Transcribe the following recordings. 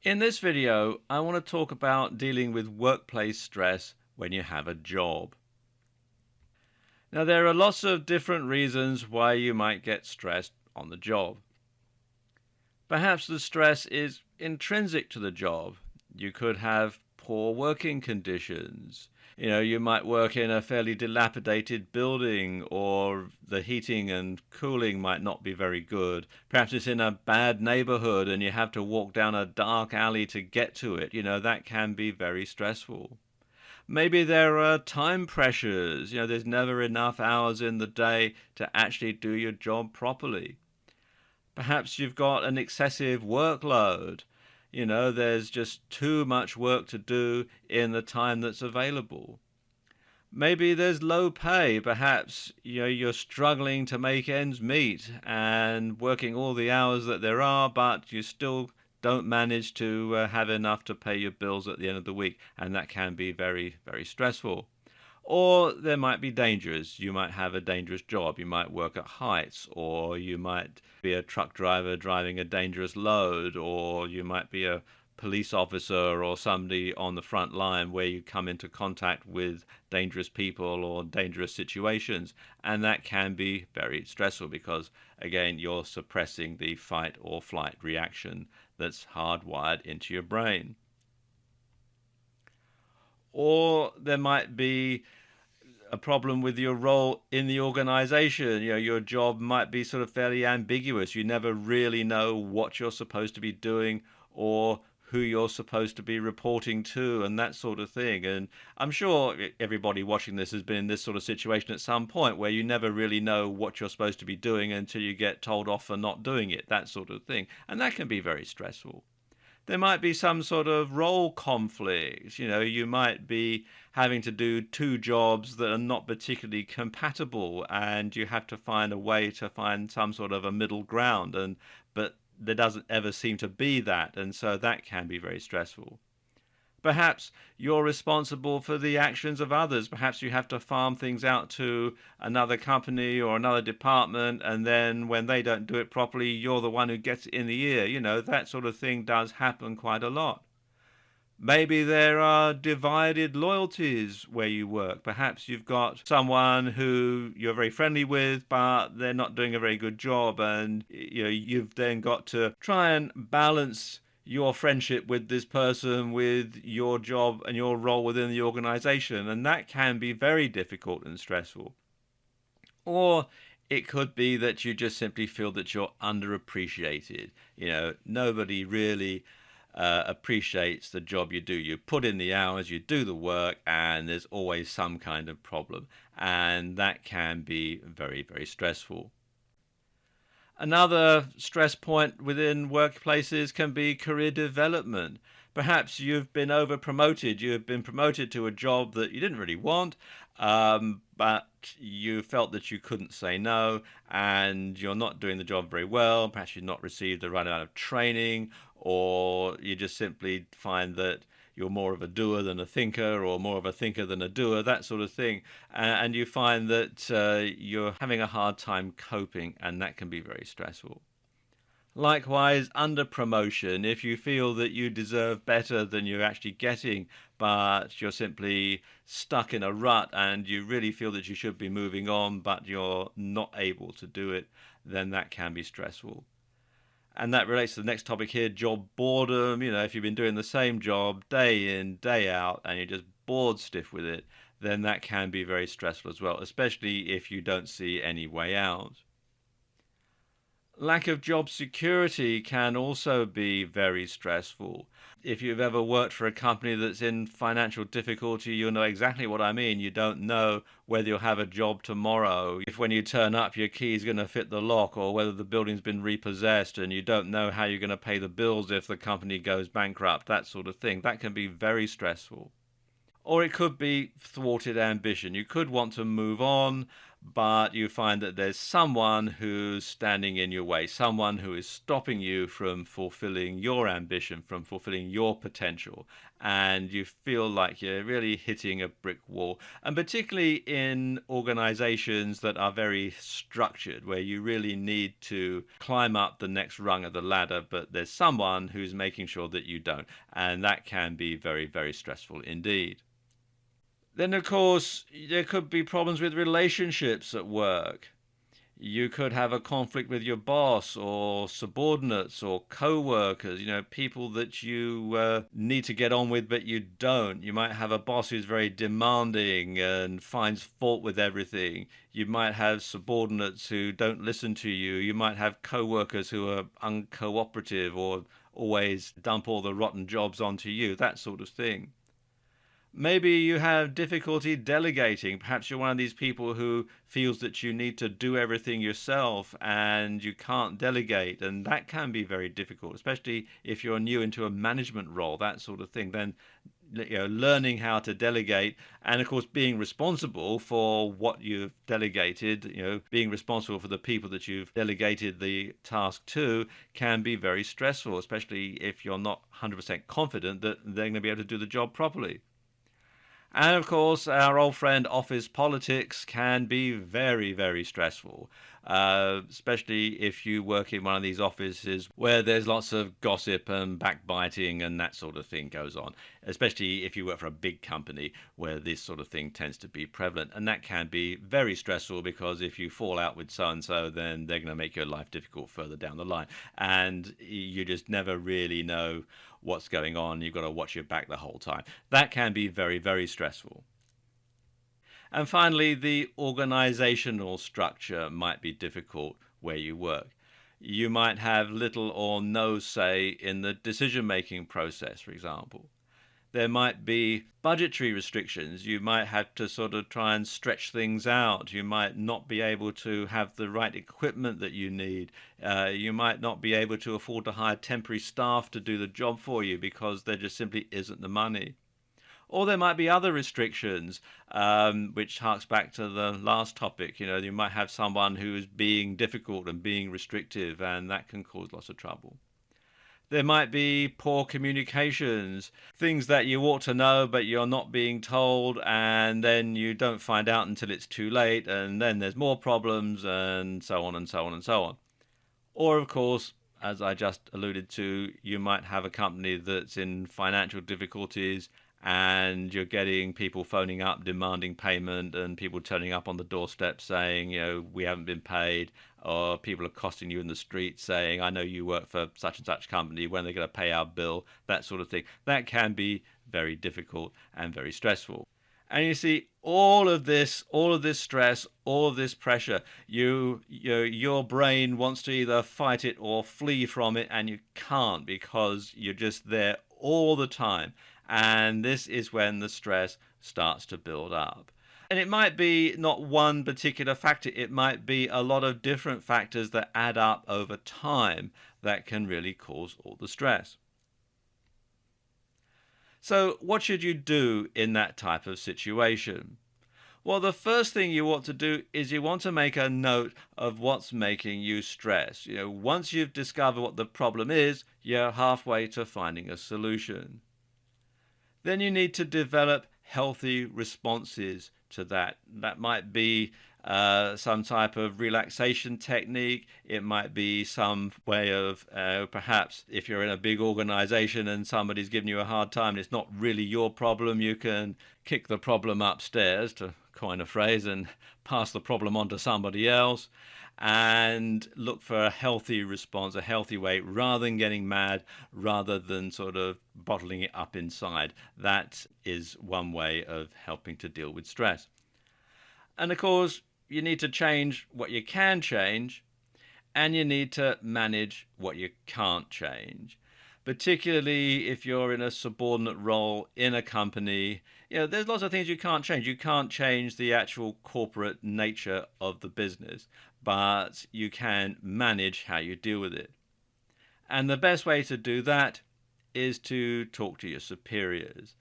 In this video, I want to talk about dealing with workplace stress when you have a job. Now, there are lots of different reasons why you might get stressed on the job. Perhaps the stress is intrinsic to the job. You could have poor working conditions. You might work in a fairly dilapidated building, or the heating and cooling might not be very good. Perhaps it's in a bad neighborhood and you have to walk down a dark alley to get to it. That can be very stressful. Maybe there are time pressures. There's never enough hours in the day to actually do your job properly. Perhaps you've got an excessive workload. There's just too much work to do in the time that's available. Maybe there's low pay. Perhaps you're struggling to make ends meet and working all the hours that there are, but you still don't manage to have enough to pay your bills at the end of the week, and that can be very, very stressful. Or there might be dangers. You might have a dangerous job. You might work at heights, or you might be a truck driver driving a dangerous load, or you might be a police officer or somebody on the front line where you come into contact with dangerous people or dangerous situations. And that can be very stressful because, again, you're suppressing the fight or flight reaction that's hardwired into your brain. Or there might be a problem with your role in the organization. Your job might be sort of fairly ambiguous. You never really know what you're supposed to be doing or who you're supposed to be reporting to and that sort of thing. And I'm sure everybody watching this has been in this sort of situation at some point where you never really know what you're supposed to be doing until you get told off for not doing it, that sort of thing. And that can be very stressful. There might be some sort of role conflict. You might be having to do two jobs that are not particularly compatible, and you have to find a way to find some sort of a middle ground, but there doesn't ever seem to be that, and so that can be very stressful. Perhaps you're responsible for the actions of others. Perhaps you have to farm things out to another company or another department, and then when they don't do it properly, you're the one who gets it in the ear. That sort of thing does happen quite a lot. Maybe there are divided loyalties where you work. Perhaps you've got someone who you're very friendly with, but they're not doing a very good job, and you've then got to try and balance your friendship with this person with your job and your role within the organization, and that can be very difficult and stressful. Or it could be that you just simply feel that you're underappreciated. Nobody really appreciates the job you do. You put in the hours, you do the work, and there's always some kind of problem, and that can be very, very stressful. Another stress point within workplaces can be career development. Perhaps you've been over promoted. You've been promoted to a job that you didn't really want, but you felt that you couldn't say no, and you're not doing the job very well. Perhaps you've not received the right amount of training, or you just simply find that you're more of a doer than a thinker, or more of a thinker than a doer, that sort of thing. And you find that you're having a hard time coping, and that can be very stressful. Likewise, under promotion, if you feel that you deserve better than you're actually getting, but you're simply stuck in a rut and you really feel that you should be moving on, but you're not able to do it, then that can be stressful. And that relates to the next topic here, job boredom. If you've been doing the same job day in, day out, and you're just bored stiff with it, then that can be very stressful as well, especially if you don't see any way out. Lack of job security can also be very stressful. If you've ever worked for a company that's in financial difficulty, you'll know exactly what I mean. You don't know whether you'll have a job tomorrow, if when you turn up your key is going to fit the lock, or whether the building's been repossessed, and you don't know how you're going to pay the bills if the company goes bankrupt, that sort of thing. That can be very stressful. Or it could be thwarted ambition. You could want to move on, but you find that there's someone who's standing in your way, someone who is stopping you from fulfilling your ambition, from fulfilling your potential, and you feel like you're really hitting a brick wall. And particularly in organizations that are very structured, where you really need to climb up the next rung of the ladder, but there's someone who's making sure that you don't. And that can be very, very stressful indeed. Then, of course, there could be problems with relationships at work. You could have a conflict with your boss or subordinates or co-workers, people that you need to get on with, but you don't. You might have a boss who's very demanding and finds fault with everything. You might have subordinates who don't listen to you. You might have co-workers who are uncooperative or always dump all the rotten jobs onto you, that sort of thing. Maybe you have difficulty delegating. Perhaps you're one of these people who feels that you need to do everything yourself and you can't delegate. And that can be very difficult, especially if you're new into a management role, that sort of thing. Then, learning how to delegate and, of course, being responsible for what you've delegated, being responsible for the people that you've delegated the task to can be very stressful, especially if you're not 100% confident that they're going to be able to do the job properly. And of course, our old friend office politics can be very, very stressful, especially if you work in one of these offices where there's lots of gossip and backbiting and that sort of thing goes on, especially if you work for a big company where this sort of thing tends to be prevalent. And that can be very stressful because if you fall out with so and so, then they're going to make your life difficult further down the line. And you just never really know what's going on. You've got to watch your back the whole time. That can be very, very stressful. And finally, the organizational structure might be difficult where you work. You might have little or no say in the decision making process, for example. There might be budgetary restrictions. You might have to sort of try and stretch things out. You might not be able to have the right equipment that you need. You might not be able to afford to hire temporary staff to do the job for you because there just simply isn't the money. Or there might be other restrictions, which harks back to the last topic. You might have someone who is being difficult and being restrictive, and that can cause lots of trouble. There might be poor communications, things that you ought to know, but you're not being told, and then you don't find out until it's too late, and then there's more problems, and so on and so on and so on. Or, of course, as I just alluded to, you might have a company that's in financial difficulties and you're getting people phoning up demanding payment and people turning up on the doorstep saying, we haven't been paid, or people are accosting you in the street saying, I know you work for such and such company, when are they going to pay our bill, that sort of thing. That can be very difficult and very stressful. And you see, all of this stress, all of this pressure, your brain wants to either fight it or flee from it, and you can't because you're just there all the time. And this is when the stress starts to build up. And it might be not one particular factor, it might be a lot of different factors that add up over time that can really cause all the stress. So, what should you do in that type of situation? Well, the first thing you want to do is you want to make a note of what's making you stress. Once you've discovered what the problem is, you're halfway to finding a solution. Then you need to develop healthy responses to that. That might be some type of relaxation technique. It might be some way of perhaps if you're in a big organization and somebody's giving you a hard time and it's not really your problem, you can kick the problem upstairs, to coin a phrase, and pass the problem on to somebody else. And look for a healthy response, a healthy way, rather than getting mad, rather than sort of bottling it up inside. That is one way of helping to deal with stress. And of course, you need to change what you can change, and you need to manage what you can't change. Particularly if you're in a subordinate role in a company, there's lots of things you can't change. You can't change the actual corporate nature of the business, but you can manage how you deal with it. And the best way to do that is to talk to your superiors.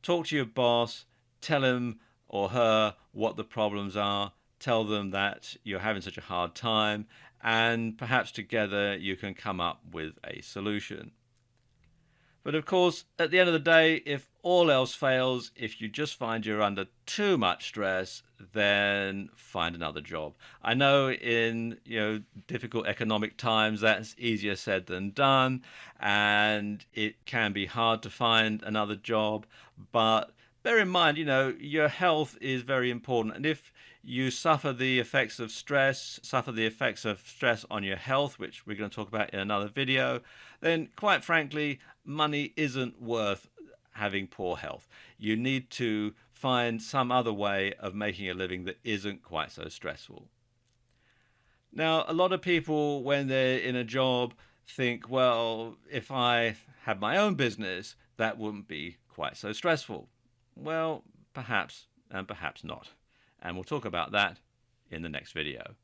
Talk to your boss, tell him or her what the problems are, tell them that you're having such a hard time, and perhaps together you can come up with a solution. But of course, at the end of the day, if all else fails, if you just find you're under too much stress, then find another job. I know in difficult economic times that's easier said than done, and it can be hard to find another job. But bear in mind, your health is very important, and if you suffer the effects of stress, on your health, which we're going to talk about in another video, then quite frankly, money isn't worth having poor health. You need to find some other way of making a living that isn't quite so stressful. Now, a lot of people, when they're in a job, think, well, if I had my own business, that wouldn't be quite so stressful. Well, perhaps and perhaps not. And we'll talk about that in the next video.